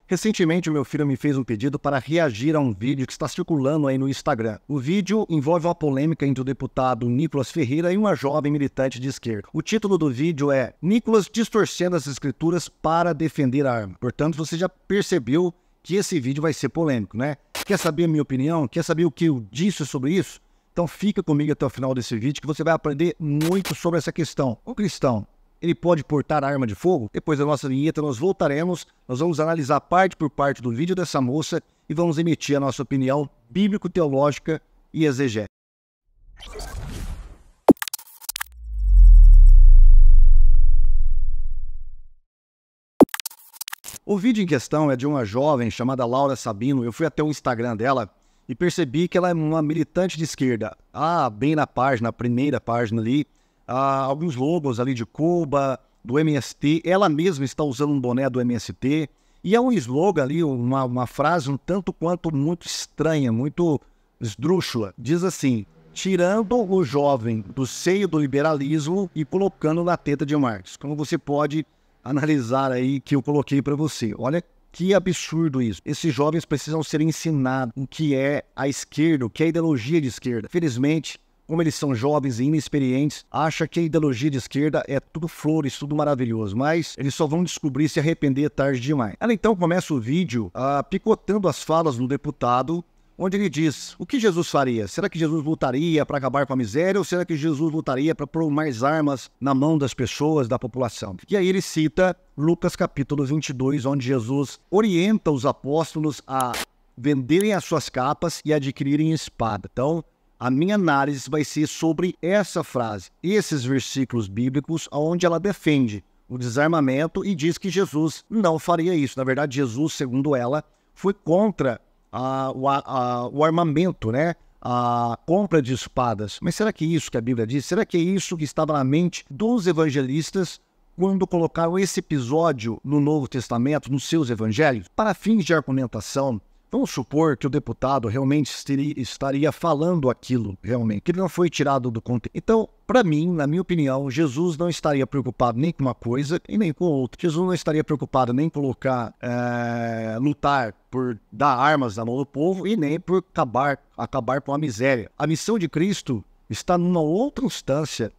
Recentemente, o meu filho me fez um pedido para reagir a um vídeo que está circulando aí no Instagram. O vídeo envolve uma polêmica entre o deputado Nicolas Ferreira e uma jovem militante de esquerda. O título do vídeo é Nicolas distorcendo as escrituras para defender a arma. Portanto, você já percebeu que esse vídeo vai ser polêmico, né? Quer saber a minha opinião? Quer saber o que eu disse sobre isso? Então fica comigo até o final desse vídeo que você vai aprender muito sobre essa questão. O cristão, ele pode portar arma de fogo? Depois da nossa vinheta nós voltaremos, nós vamos analisar parte por parte do vídeo dessa moça e vamos emitir a nossa opinião bíblico-teológica e exegética. O vídeo em questão é de uma jovem chamada Laura Sabino. Eu fui até o Instagram dela e percebi que ela é uma militante de esquerda. Bem na página, na primeira página ali, alguns logos ali de Cuba, do MST. Ela mesma está usando um boné do MST. E é um slogan ali, uma frase um tanto quanto muito estranha, muito esdrúxula. Diz assim: tirando o jovem do seio do liberalismo e colocando na teta de Marx. Como você pode analisar aí que eu coloquei para você. Olha que absurdo isso. Esses jovens precisam ser ensinados o que é a esquerda, o que é a ideologia de esquerda. Felizmente, como eles são jovens e inexperientes, acham que a ideologia de esquerda é tudo flores, tudo maravilhoso, mas eles só vão descobrir se arrepender tarde demais. Ela então começa o vídeo picotando as falas do deputado, onde ele diz: o que Jesus faria? Será que Jesus lutaria para acabar com a miséria ou será que Jesus lutaria para pôr mais armas na mão das pessoas, da população? E aí ele cita Lucas capítulo 22, onde Jesus orienta os apóstolos a venderem as suas capas e adquirirem espada. Então, a minha análise vai ser sobre essa frase, esses versículos bíblicos onde ela defende o desarmamento e diz que Jesus não faria isso. Na verdade, Jesus, segundo ela, foi contra o armamento, né? A compra de espadas. Mas será que é isso que a Bíblia diz? Será que é isso que estava na mente dos evangelistas quando colocaram esse episódio no Novo Testamento, nos seus evangelhos? Para fins de argumentação, vamos supor que o deputado realmente estaria falando aquilo, realmente, que ele não foi tirado do contexto. Então, para mim, na minha opinião, Jesus não estaria preocupado nem com uma coisa e nem com outra. Jesus não estaria preocupado nem em lutar por dar armas na mão do povo e nem por acabar com a miséria. A missão de Cristo está numa outra instância,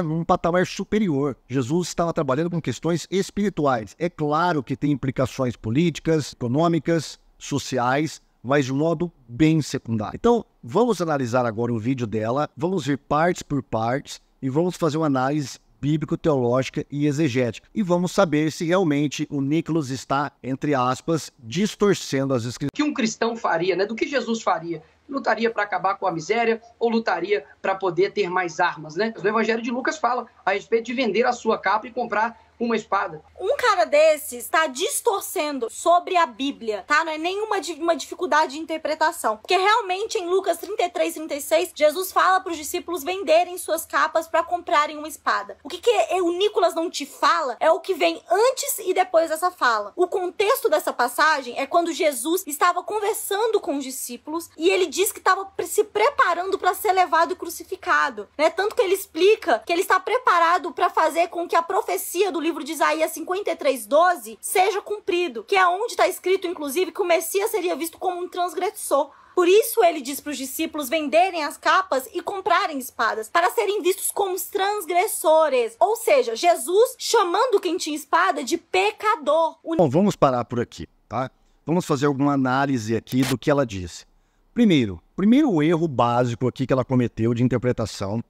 num patamar superior. Jesus estava trabalhando com questões espirituais. É claro que tem implicações políticas, econômicas, sociais, mas de um modo bem secundário. Então, vamos analisar agora o vídeo dela, vamos ver partes por partes e vamos fazer uma análise bíblico-teológica e exegética. E vamos saber se realmente o Nicolas está, entre aspas, distorcendo as escrituras. O que um cristão faria, né? Do que Jesus faria? Lutaria para acabar com a miséria ou lutaria para poder ter mais armas, né? O Evangelho de Lucas fala a respeito de vender a sua capa e comprar uma espada. Um cara desse está distorcendo sobre a Bíblia, tá? Não é nenhuma uma dificuldade de interpretação. Porque realmente em Lucas 33, 36, Jesus fala para os discípulos venderem suas capas para comprarem uma espada. O que o Nicolas não te fala é o que vem antes e depois dessa fala. O contexto dessa passagem é quando Jesus estava conversando com os discípulos e ele diz que estava se preparando para ser levado e crucificado, né? Tanto que ele explica que ele está preparado para fazer com que a profecia do livro de Isaías 53:12 seja cumprido, que é onde está escrito, inclusive, que o Messias seria visto como um transgressor. Por isso ele diz para os discípulos venderem as capas e comprarem espadas, para serem vistos como transgressores. Ou seja, Jesus chamando quem tinha espada de pecador. Bom, vamos parar por aqui, tá? Vamos fazer alguma análise aqui do que ela disse. Primeiro erro básico aqui que ela cometeu de interpretação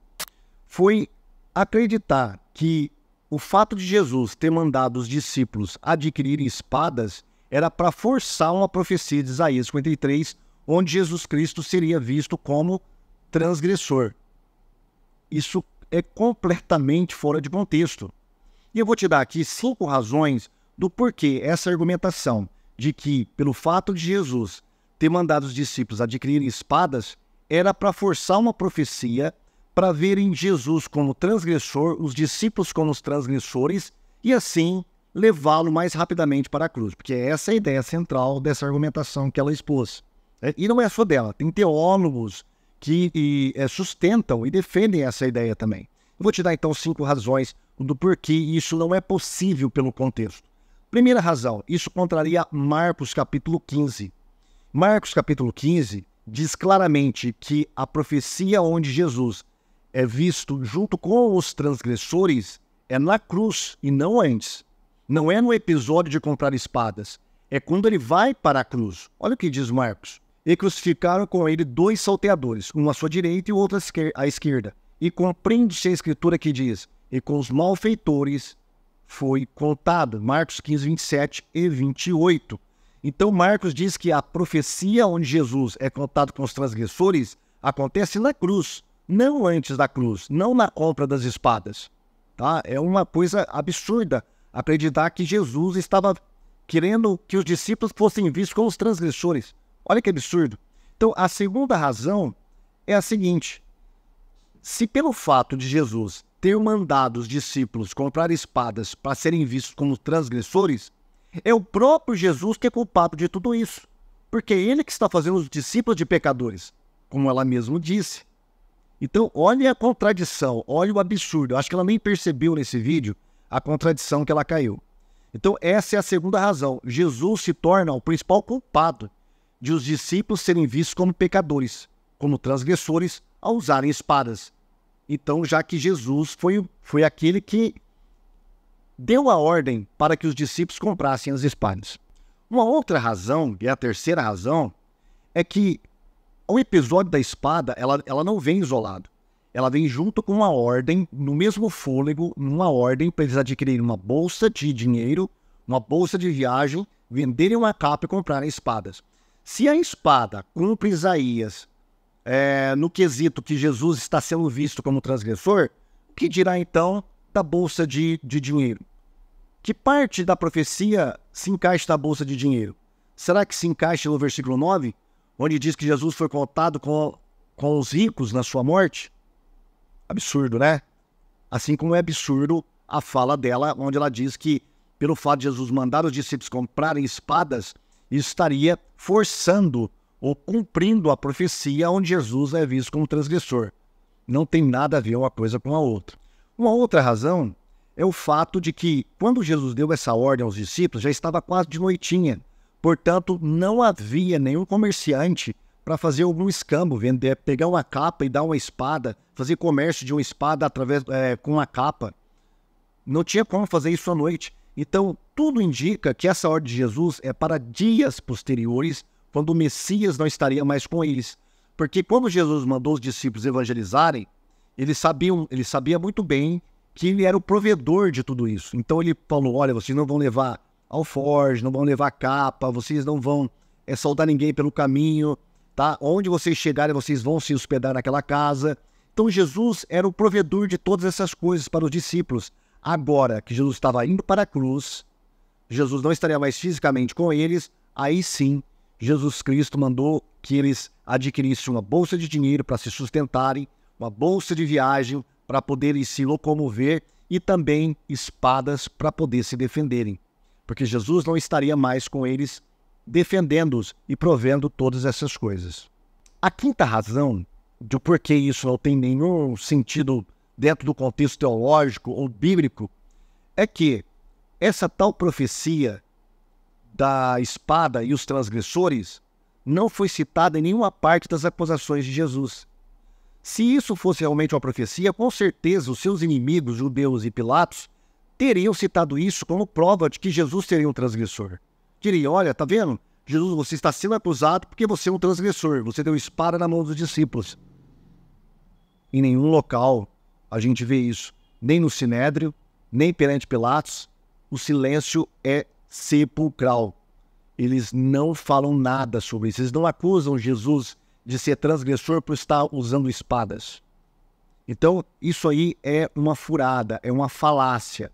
foi acreditar que o fato de Jesus ter mandado os discípulos adquirirem espadas era para forçar uma profecia de Isaías 53, onde Jesus Cristo seria visto como transgressor. Isso é completamente fora de contexto. E eu vou te dar aqui 5 razões do porquê essa argumentação de que, pelo fato de Jesus ter mandado os discípulos adquirirem espadas, era para forçar uma profecia para verem Jesus como transgressor, os discípulos como os transgressores, e assim levá-lo mais rapidamente para a cruz. Porque essa é a ideia central dessa argumentação que ela expôs. E não é só dela, tem teólogos que sustentam e defendem essa ideia também. Eu vou te dar então 5 razões do porquê isso não é possível pelo contexto. Primeira razão, isso contraria Marcos capítulo 15. Marcos capítulo 15 diz claramente que a profecia onde Jesus é visto junto com os transgressores é na cruz e não antes. Não é no episódio de comprar espadas. É quando ele vai para a cruz. Olha o que diz Marcos. E crucificaram com ele 2 salteadores, um à sua direita e o outro à esquerda. E compreende-se a escritura que diz, e com os malfeitores foi contado. Marcos 15, 27 e 28. Então Marcos diz que a profecia onde Jesus é contado com os transgressores acontece na cruz, não antes da cruz, não na compra das espadas. Tá? É uma coisa absurda acreditar que Jesus estava querendo que os discípulos fossem vistos como os transgressores. Olha que absurdo. Então, a segunda razão é a seguinte. Se pelo fato de Jesus ter mandado os discípulos comprar espadas para serem vistos como transgressores, é o próprio Jesus que é culpado de tudo isso. Porque é ele que está fazendo os discípulos de pecadores, como ela mesma disse. Então, olha a contradição, olha o absurdo. Eu acho que ela nem percebeu nesse vídeo a contradição que ela caiu. Então, essa é a segunda razão. Jesus se torna o principal culpado de os discípulos serem vistos como pecadores, como transgressores, ao usarem espadas. Então, já que Jesus foi aquele que deu a ordem para que os discípulos comprassem as espadas. Uma outra razão, e a terceira razão, é que o episódio da espada, ela não vem isolado. Ela vem junto com uma ordem, no mesmo fôlego, uma ordem para eles adquirirem uma bolsa de dinheiro, uma bolsa de viagem, venderem uma capa e comprarem espadas. Se a espada cumpre Isaías no quesito que Jesus está sendo visto como transgressor, o que dirá então da bolsa de dinheiro? Que parte da profecia se encaixa na bolsa de dinheiro? Será que se encaixa no versículo 9, onde diz que Jesus foi contado com os ricos na sua morte? Absurdo, né? Assim como é absurdo a fala dela, onde ela diz que, pelo fato de Jesus mandar os discípulos comprarem espadas, isso estaria forçando ou cumprindo a profecia onde Jesus é visto como transgressor. Não tem nada a ver uma coisa com a outra. Uma outra razão é o fato de que, quando Jesus deu essa ordem aos discípulos, já estava quase de noitinha. Portanto, não havia nenhum comerciante para fazer algum escambo, pegar uma capa e dar uma espada, fazer comércio de uma espada com uma capa. Não tinha como fazer isso à noite. Então, tudo indica que essa ordem de Jesus é para dias posteriores, quando o Messias não estaria mais com eles. Porque quando Jesus mandou os discípulos evangelizarem, ele sabia muito bem que ele era o provedor de tudo isso. Então ele falou, olha, vocês não vão levar alforje, não vão levar capa, vocês não vão saudar ninguém pelo caminho, tá? Onde vocês chegarem, vocês vão se hospedar naquela casa. Então Jesus era o provedor de todas essas coisas para os discípulos. Agora que Jesus estava indo para a cruz, Jesus não estaria mais fisicamente com eles, aí sim, Jesus Cristo mandou que eles adquirissem uma bolsa de dinheiro para se sustentarem, uma bolsa de viagem para poderem se locomover e também espadas para poder se defenderem. Porque Jesus não estaria mais com eles defendendo-os e provendo todas essas coisas. A quinta razão de porquê isso não tem nenhum sentido dentro do contexto teológico ou bíblico é que essa tal profecia da espada e os transgressores não foi citada em nenhuma parte das acusações de Jesus. Se isso fosse realmente uma profecia, com certeza os seus inimigos, judeus e Pilatos, teriam citado isso como prova de que Jesus seria um transgressor. Diriam, olha, tá vendo? Jesus, você está sendo acusado porque você é um transgressor, você deu espada na mão dos discípulos. Em nenhum local a gente vê isso, nem no Sinédrio, nem perante Pilatos, o silêncio é sepulcral. Eles não falam nada sobre isso, eles não acusam Jesus de ser transgressor por estar usando espadas. Então, isso aí é uma furada, é uma falácia.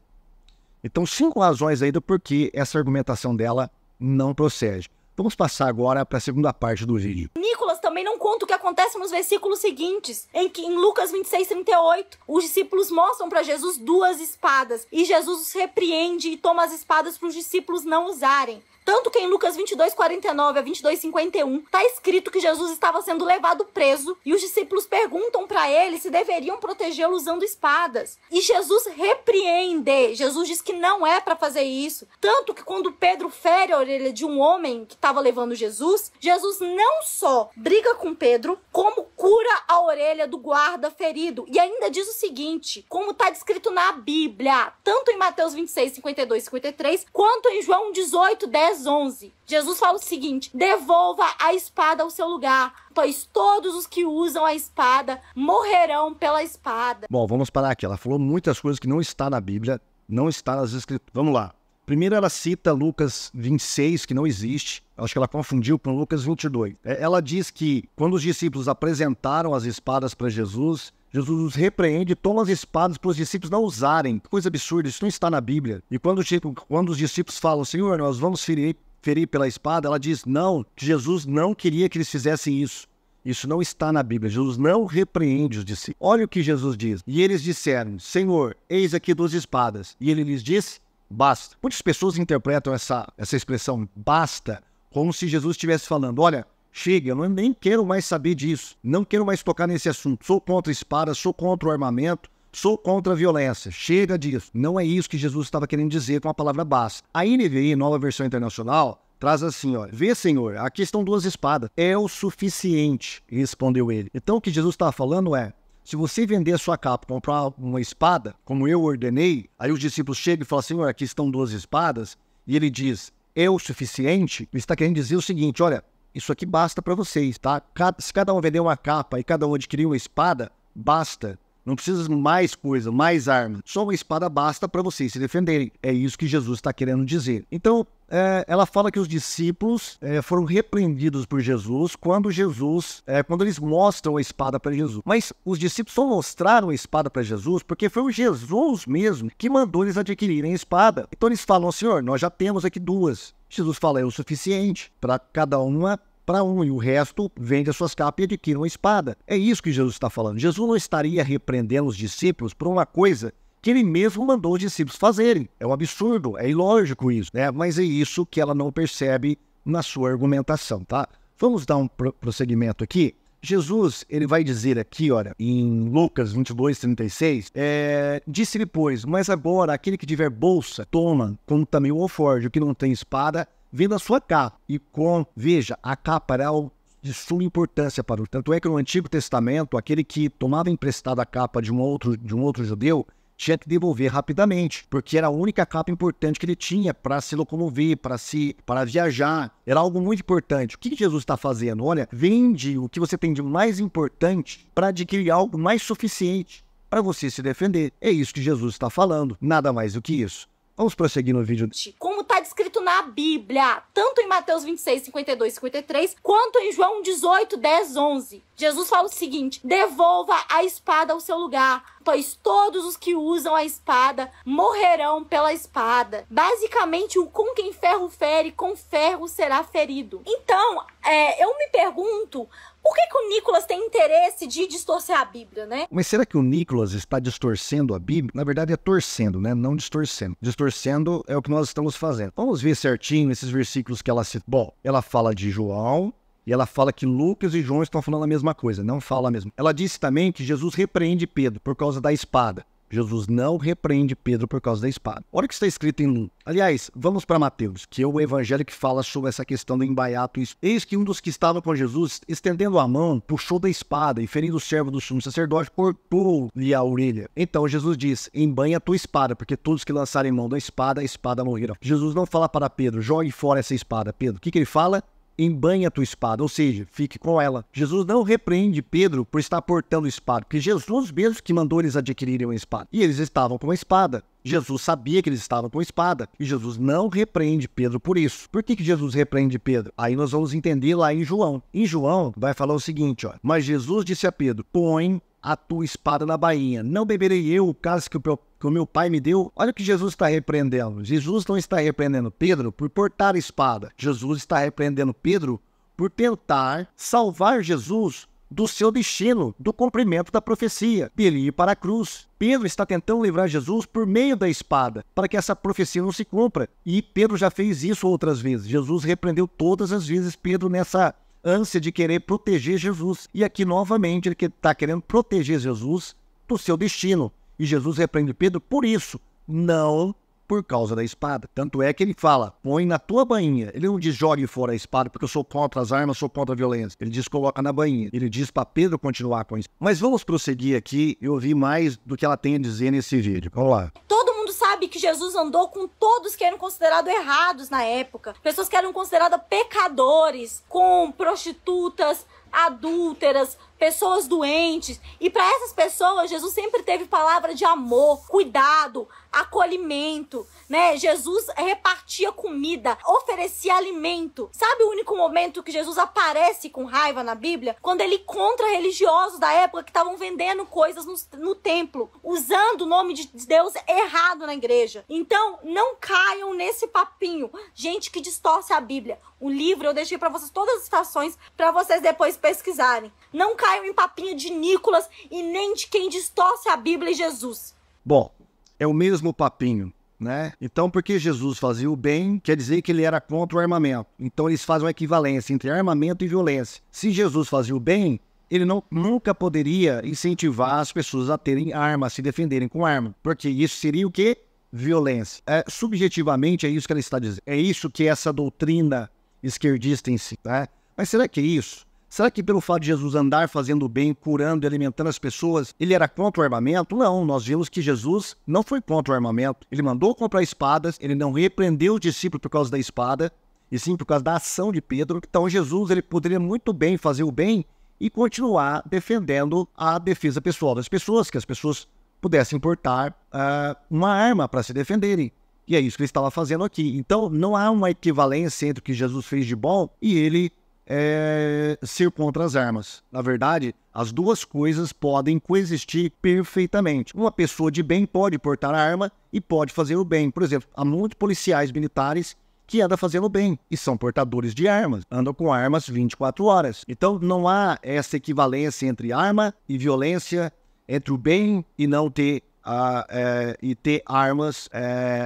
Então, 5 razões aí do porquê essa argumentação dela não procede. Vamos passar agora para a segunda parte do vídeo. Nicolas também não conta o que acontece nos versículos seguintes, em Lucas 26:38, os discípulos mostram para Jesus 2 espadas, e Jesus os repreende e toma as espadas para os discípulos não usarem. Tanto que em Lucas 22:49 a 22:51 tá escrito que Jesus estava sendo levado preso e os discípulos perguntam para ele se deveriam protegê-lo usando espadas. E Jesus repreende. Jesus diz que não é para fazer isso. Tanto que quando Pedro fere a orelha de um homem que estava levando Jesus, Jesus não só briga com Pedro, como cura a orelha do guarda ferido. E ainda diz o seguinte, como está descrito na Bíblia, tanto em Mateus 26:52-53, quanto em João 18:10-11. Jesus fala o seguinte: devolva a espada ao seu lugar, pois todos os que usam a espada morrerão pela espada. Bom, vamos parar aqui. Ela falou muitas coisas que não está na Bíblia, não está nas Escrituras. Vamos lá. Primeiro ela cita Lucas 26, que não existe. Acho que ela confundiu com Lucas 22. Ela diz que quando os discípulos apresentaram as espadas para Jesus, Jesus os repreende e toma as espadas para os discípulos não usarem. Que coisa absurda, isso não está na Bíblia. E quando os discípulos falam, Senhor, nós vamos ferir pela espada, ela diz, não, que Jesus não queria que eles fizessem isso. Isso não está na Bíblia. Jesus não repreende os discípulos. Olha o que Jesus diz. E eles disseram, Senhor, eis aqui 2 espadas. E ele lhes disse, basta. Muitas pessoas interpretam essa expressão basta como se Jesus estivesse falando, olha, chega, eu nem quero mais saber disso, não quero mais tocar nesse assunto, sou contra espadas, sou contra o armamento, sou contra a violência, chega disso. Não é isso que Jesus estava querendo dizer com a palavra basta. A NVI, Nova Versão Internacional, traz assim, ó, vê, Senhor, aqui estão 2 espadas, é o suficiente, respondeu ele. Então o que Jesus estava falando é, se você vender a sua capa, comprar uma espada, como eu ordenei, aí os discípulos chegam e falam, Senhor, aqui estão 2 espadas, e ele diz, é o suficiente, ele está querendo dizer o seguinte, olha, isso aqui basta para vocês, tá? Se cada um vender uma capa e cada um adquirir uma espada, basta. Não precisa de mais coisa, mais arma. Só uma espada basta para vocês se defenderem. É isso que Jesus está querendo dizer. Então, ela fala que os discípulos foram repreendidos por Jesus quando eles mostram a espada para Jesus. Mas os discípulos só mostraram a espada para Jesus porque foi o Jesus mesmo que mandou eles adquirirem a espada. Então eles falam, Senhor, nós já temos aqui 2. Jesus fala, é o suficiente para cada uma. Para um, e o resto vende as suas capas e adquire uma espada. É isso que Jesus está falando. Jesus não estaria repreendendo os discípulos por uma coisa que ele mesmo mandou os discípulos fazerem. É um absurdo, é ilógico isso, né? Mas é isso que ela não percebe na sua argumentação, tá? Vamos dar um prosseguimento aqui. Jesus, ele vai dizer aqui, olha, em Lucas 22:36, disse-lhe, pois, mas agora aquele que tiver bolsa, toma, como também o alforje, o que não tem espada, venda a sua capa. E veja, a capa era de suma importância para o... Tanto é que no Antigo Testamento, aquele que tomava emprestado a capa de um outro judeu, tinha que devolver rapidamente, porque era a única capa importante que ele tinha para se locomover, para viajar. Era algo muito importante. O que Jesus está fazendo? Olha, vende o que você tem de mais importante para adquirir algo mais suficiente para você se defender. É isso que Jesus está falando, nada mais do que isso. Vamos prosseguir no vídeo. Como está descrito na Bíblia, tanto em Mateus 26:52-53, quanto em João 18:10-11. Jesus fala o seguinte, devolva a espada ao seu lugar, pois todos os que usam a espada morrerão pela espada. Basicamente, o com quem ferro fere, com ferro será ferido. Então, eu me pergunto, por que o Nicolas tem interesse de distorcer a Bíblia, né? Mas será que o Nicolas está distorcendo a Bíblia? Na verdade é torcendo, né? Não distorcendo. Distorcendo é o que nós estamos fazendo. Vamos ver certinho esses versículos que ela cita. Bom, ela fala de João e ela fala que Lucas e João estão falando a mesma coisa. Não fala a mesma. Ela disse também que Jesus repreende Pedro por causa da espada. Jesus não repreende Pedro por causa da espada. Olha o que está escrito em Lucas. Aliás, vamos para Mateus, que é o evangelho que fala sobre essa questão do embaiato. Eis que um dos que estava com Jesus, estendendo a mão, puxou da espada e, ferindo o servo do sumo sacerdote, cortou-lhe a orelha. Então Jesus diz, embainha a tua espada, porque todos que lançarem mão da espada, a espada morrerão. Jesus não fala para Pedro, jogue fora essa espada. Pedro, o que ele fala? Embanhe a tua espada, ou seja, fique com ela. Jesus não repreende Pedro por estar portando espada, porque Jesus mesmo que mandou eles adquirirem uma espada. E eles estavam com uma espada. Jesus sabia que eles estavam com espada. E Jesus não repreende Pedro por isso. Por que Jesus repreende Pedro? Aí nós vamos entender lá em João. Em João vai falar o seguinte, ó. Mas Jesus disse a Pedro, põe a tua espada na bainha. Não beberei eu o cálice que o meu pai me deu. Olha o que Jesus está repreendendo. Jesus não está repreendendo Pedro por portar a espada. Jesus está repreendendo Pedro por tentar salvar Jesus do seu destino, do cumprimento da profecia, dele ir para a cruz. Pedro está tentando livrar Jesus por meio da espada, para que essa profecia não se cumpra. E Pedro já fez isso outras vezes. Jesus repreendeu todas as vezes Pedro nessa ânsia de querer proteger Jesus. E aqui, novamente, ele está querendo proteger Jesus do seu destino. E Jesus repreende Pedro por isso, não por causa da espada. Tanto é que ele fala, põe na tua bainha. Ele não diz jogue fora a espada, porque eu sou contra as armas, sou contra a violência. Ele diz coloca na bainha. Ele diz para Pedro continuar com isso. Mas vamos prosseguir aqui e ouvir mais do que ela tem a dizer nesse vídeo. Vamos lá. Todo mundo sabe que Jesus andou com todos que eram considerados errados na época. Pessoas que eram consideradas pecadores, com prostitutas, adúlteras, pessoas doentes. E para essas pessoas, Jesus sempre teve palavra de amor, cuidado, acolhimento, né? Jesus repartia comida, oferecia alimento. Sabe o único momento que Jesus aparece com raiva na Bíblia? Quando ele contra religiosos da época que estavam vendendo coisas no templo, usando o nome de Deus errado na igreja. Então, não caiam nesse papinho. Gente que distorce a Bíblia. O livro eu deixei para vocês todas as citações para vocês depois pesquisarem. Não caiam em papinho de Nicolas e nem de quem distorce a Bíblia e Jesus. Bom, é o mesmo papinho, né? Então, porque Jesus fazia o bem, quer dizer que ele era contra o armamento. Então, eles fazem uma equivalência entre armamento e violência. Se Jesus fazia o bem, ele nunca poderia incentivar as pessoas a terem arma, a se defenderem com arma. Porque isso seria o quê? Violência. Subjetivamente, é isso que ele está dizendo. É isso que essa doutrina esquerdista em si, né? Mas será que é isso? Será que pelo fato de Jesus andar fazendo bem, curando e alimentando as pessoas, ele era contra o armamento? Não, nós vimos que Jesus não foi contra o armamento. Ele mandou comprar espadas, ele não repreendeu os discípulos por causa da espada, e sim por causa da ação de Pedro. Então Jesus ele poderia muito bem fazer o bem e continuar defendendo a defesa pessoal das pessoas, que as pessoas pudessem portar uma arma para se defenderem. E é isso que ele estava fazendo aqui. Então não há uma equivalência entre o que Jesus fez de bom e ele ser contra as armas. Na verdade, as duas coisas podem coexistir perfeitamente. Uma pessoa de bem pode portar a arma e pode fazer o bem. Por exemplo, há muitos policiais militares que andam fazendo o bem e são portadores de armas, andam com armas 24 horas. Então não há essa equivalência entre arma e violência, entre o bem e não ter e ter armas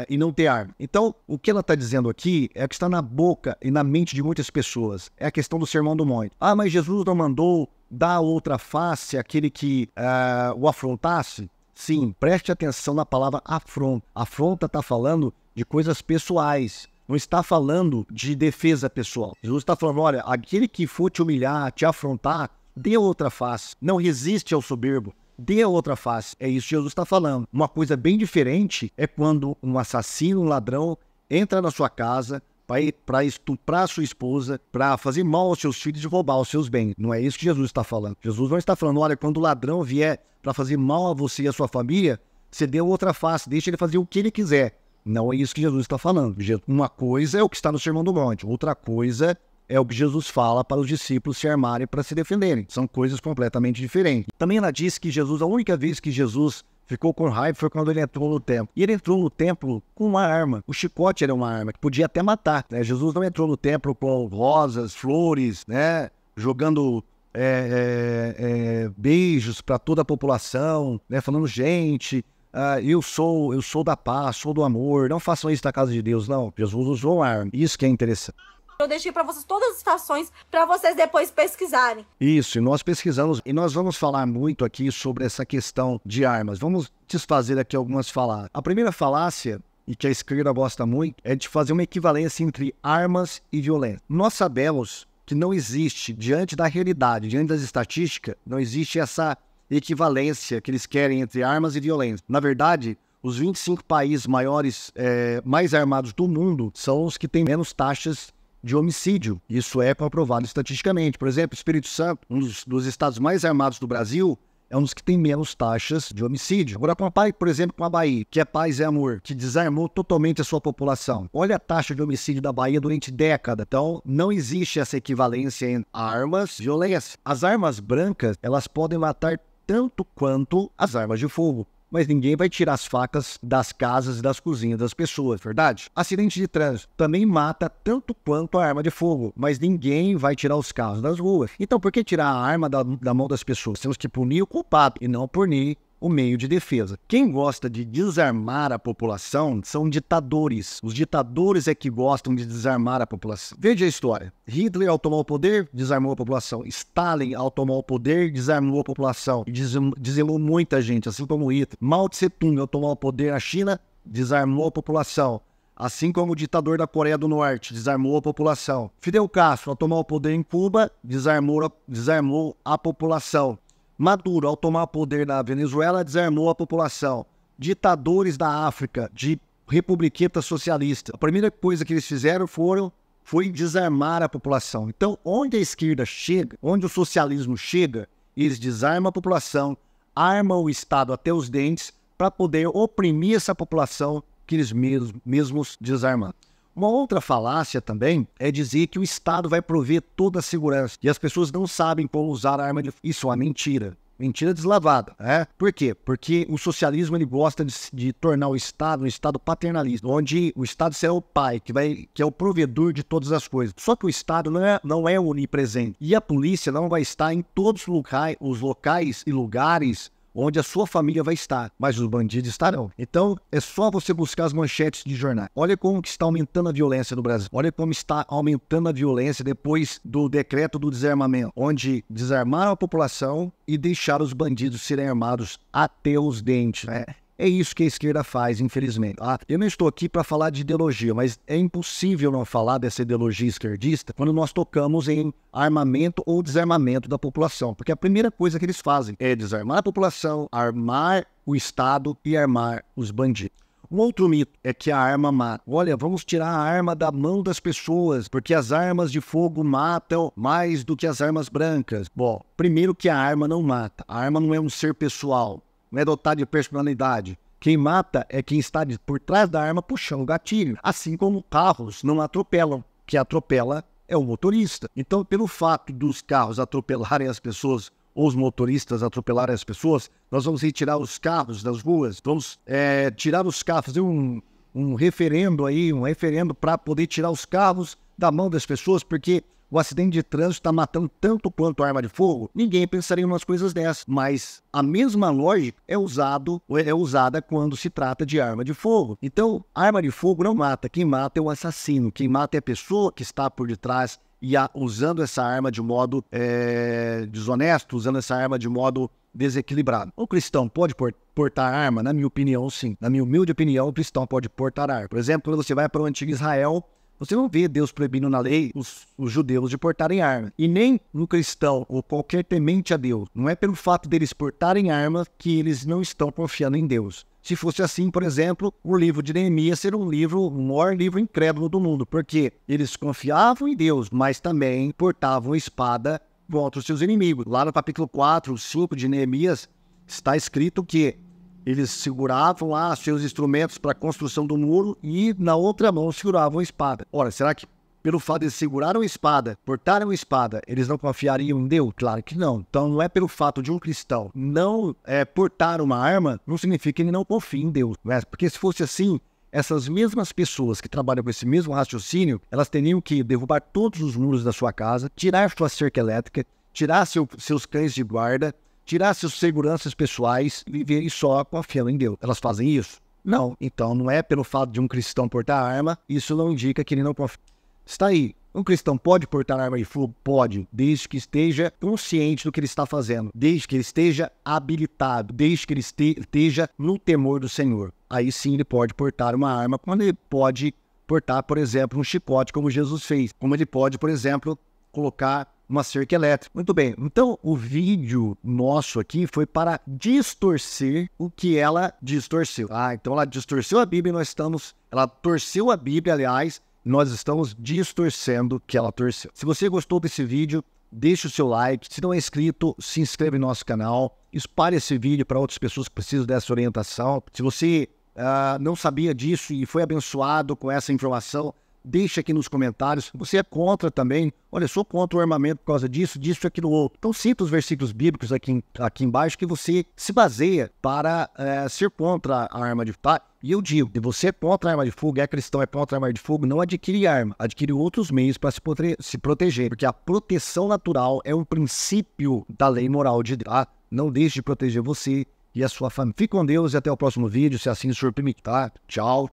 e não ter arma. Então, o que ela está dizendo aqui é que está na boca e na mente de muitas pessoas. É a questão do Sermão do Monte. Mas Jesus não mandou dar outra face àquele que o afrontasse? Sim, preste atenção na palavra afronta. Afronta está falando de coisas pessoais. Não está falando de defesa pessoal. Jesus está falando, olha, aquele que for te humilhar, te afrontar, dê outra face. Não resiste ao soberbo. Dê a outra face. É isso que Jesus está falando. Uma coisa bem diferente é quando um assassino, um ladrão, entra na sua casa para estuprar a sua esposa, para fazer mal aos seus filhos e roubar os seus bens. Não é isso que Jesus está falando. Jesus não está falando, olha, quando o ladrão vier para fazer mal a você e a sua família, você dê outra face, deixa ele fazer o que ele quiser. Não é isso que Jesus está falando. Uma coisa é o que está no Sermão do Monte, outra coisa é o que Jesus fala para os discípulos se armarem para se defenderem. São coisas completamente diferentes. Também ela disse que Jesus, a única vez que Jesus ficou com raiva foi quando ele entrou no templo. E ele entrou no templo com uma arma. O chicote era uma arma que podia até matar, né? Jesus não entrou no templo com rosas, flores, né? Jogando beijos para toda a população, né? Falando, gente, eu sou da paz, sou do amor. Não façam isso na casa de Deus, não. Jesus usou uma arma. Isso que é interessante. Eu deixei para vocês todas as citações para vocês depois pesquisarem. Isso, e nós pesquisamos, e nós vamos falar muito aqui sobre essa questão de armas. Vamos desfazer aqui algumas falácias. A primeira falácia, e que a esquerda gosta muito, é de fazer uma equivalência entre armas e violência. Nós sabemos que não existe, diante da realidade, diante das estatísticas, não existe essa equivalência que eles querem entre armas e violência. Na verdade, os 25 países mais armados do mundo são os que têm menos taxas de homicídio. Isso é comprovado estatisticamente. Por exemplo, o Espírito Santo, um dos estados mais armados do Brasil, é um dos que tem menos taxas de homicídio. Agora, compare, por exemplo, com a Bahia, que é paz e amor, que desarmou totalmente a sua população. Olha a taxa de homicídio da Bahia durante décadas. Então, não existe essa equivalência entre armas e violência. As armas brancas, elas podem matar tanto quanto as armas de fogo. mas ninguém vai tirar as facas das casas e das cozinhas das pessoas, verdade? Acidente de trânsito também mata tanto quanto a arma de fogo, mas ninguém vai tirar os carros das ruas. Então por que tirar a arma da mão das pessoas? Temos que punir o culpado e não punir o meio de defesa. Quem gosta de desarmar a população são ditadores. Os ditadores é que gostam de desarmar a população. Veja a história. Hitler, ao tomar o poder, desarmou a população. Stalin, ao tomar o poder, desarmou a população e dizimou muita gente, assim como Hitler. Mao Tse-tung, ao tomar o poder na China, desarmou a população. Assim como o ditador da Coreia do Norte desarmou a população. Fidel Castro, ao tomar o poder em Cuba, desarmou a população. Maduro, ao tomar poder na Venezuela, desarmou a população. Ditadores da África, de republiquetas socialistas, a primeira coisa que eles fizeram foi desarmar a população. Então, onde a esquerda chega, onde o socialismo chega, eles desarmam a população, armam o Estado até os dentes para poder oprimir essa população que eles mesmos desarmam. Uma outra falácia também é dizer que o Estado vai prover toda a segurança e as pessoas não sabem como usar a arma de fogo. Isso é uma mentira. Mentira deslavada, né? Por quê? Porque o socialismo ele gosta de tornar o Estado um Estado paternalista, onde o Estado será o pai, que é o provedor de todas as coisas. Só que o Estado não é onipresente. E a polícia não vai estar em todos os locais e lugares onde a sua família vai estar, mas os bandidos estarão. Então, é só você buscar as manchetes de jornal. Olha como que está aumentando a violência no Brasil. Olha como está aumentando a violência depois do decreto do desarmamento, onde desarmaram a população e deixaram os bandidos serem armados até os dentes, né? É isso que a esquerda faz, infelizmente. Eu não estou aqui para falar de ideologia, mas é impossível não falar dessa ideologia esquerdista quando nós tocamos em armamento ou desarmamento da população. Porque a primeira coisa que eles fazem é desarmar a população, armar o Estado e armar os bandidos. Um outro mito é que a arma mata. Olha, vamos tirar a arma da mão das pessoas, porque as armas de fogo matam mais do que as armas brancas. Bom, primeiro que a arma não mata. A arma não é um ser pessoal. Não é dotado de personalidade. Quem mata é quem está por trás da arma puxando o gatilho. Assim como carros não atropelam. Quem atropela é o motorista. Então, pelo fato dos carros atropelarem as pessoas, ou os motoristas atropelarem as pessoas, nós vamos retirar os carros das ruas. Vamos tirar os carros, fazer um referendo para poder tirar os carros da mão das pessoas, porque o acidente de trânsito está matando tanto quanto a arma de fogo. Ninguém pensaria em umas coisas dessas. Mas a mesma lógica é usada quando se trata de arma de fogo. Então, a arma de fogo não mata. Quem mata é o assassino. Quem mata é a pessoa que está por detrás e usando essa arma de modo desonesto, usando essa arma de modo desequilibrado. O cristão pode portar arma? Na minha opinião, sim. Na minha humilde opinião, o cristão pode portar arma. Por exemplo, quando você vai para o antigo Israel, você não vê Deus proibindo na lei os judeus de portarem arma. E nem no cristão ou qualquer temente a Deus. Não é pelo fato deles portarem arma que eles não estão confiando em Deus. Se fosse assim, por exemplo, o livro de Neemias seria o maior livro incrédulo do mundo. Porque eles confiavam em Deus, mas também portavam espada contra os seus inimigos. Lá no capítulo 4, 5 de Neemias, está escrito que eles seguravam lá seus instrumentos para a construção do muro e na outra mão seguravam a espada. Ora, será que pelo fato de eles seguraram a espada, portaram a espada, eles não confiariam em Deus? Claro que não. Então não é pelo fato de um cristão não portar uma arma, não significa que ele não confie em Deus. Né? Porque se fosse assim, essas mesmas pessoas que trabalham com esse mesmo raciocínio, elas teriam que derrubar todos os muros da sua casa, tirar sua cerca elétrica, tirar seus cães de guarda, tirar seus seguranças pessoais e viverem só confiando em Deus. Elas fazem isso? Não. Então não é pelo fato de um cristão portar arma, isso não indica que ele não confia. Está aí. Um cristão pode portar arma de fogo? Pode, desde que esteja consciente do que ele está fazendo, desde que ele esteja habilitado, desde que ele esteja no temor do Senhor. Aí sim ele pode portar uma arma, quando ele pode portar, por exemplo, um chicote, como Jesus fez. Como ele pode, por exemplo, colocar uma cerca elétrica. Muito bem, então o vídeo nosso aqui foi para distorcer o que ela distorceu. Então ela distorceu a Bíblia e ela torceu a Bíblia, aliás, nós estamos distorcendo o que ela torceu. Se você gostou desse vídeo, deixe o seu like. Se não é inscrito, se inscreve no nosso canal. Espalhe esse vídeo para outras pessoas que precisam dessa orientação. Se você não sabia disso e foi abençoado com essa informação, Deixa aqui nos comentários. Você é contra também? Olha, eu sou contra o armamento por causa disso, disso e aquilo outro. Então cita os versículos bíblicos aqui embaixo que você se baseia para ser contra a arma de fogo. Tá? E eu digo, se você é contra a arma de fogo, é cristão, é contra a arma de fogo, não adquire arma. Adquire outros meios para se proteger. Porque a proteção natural é um princípio da lei moral de Deus. Tá? Não deixe de proteger você e a sua família. Fique com Deus e até o próximo vídeo, se assim o Senhor permitir. Tá? Tchau.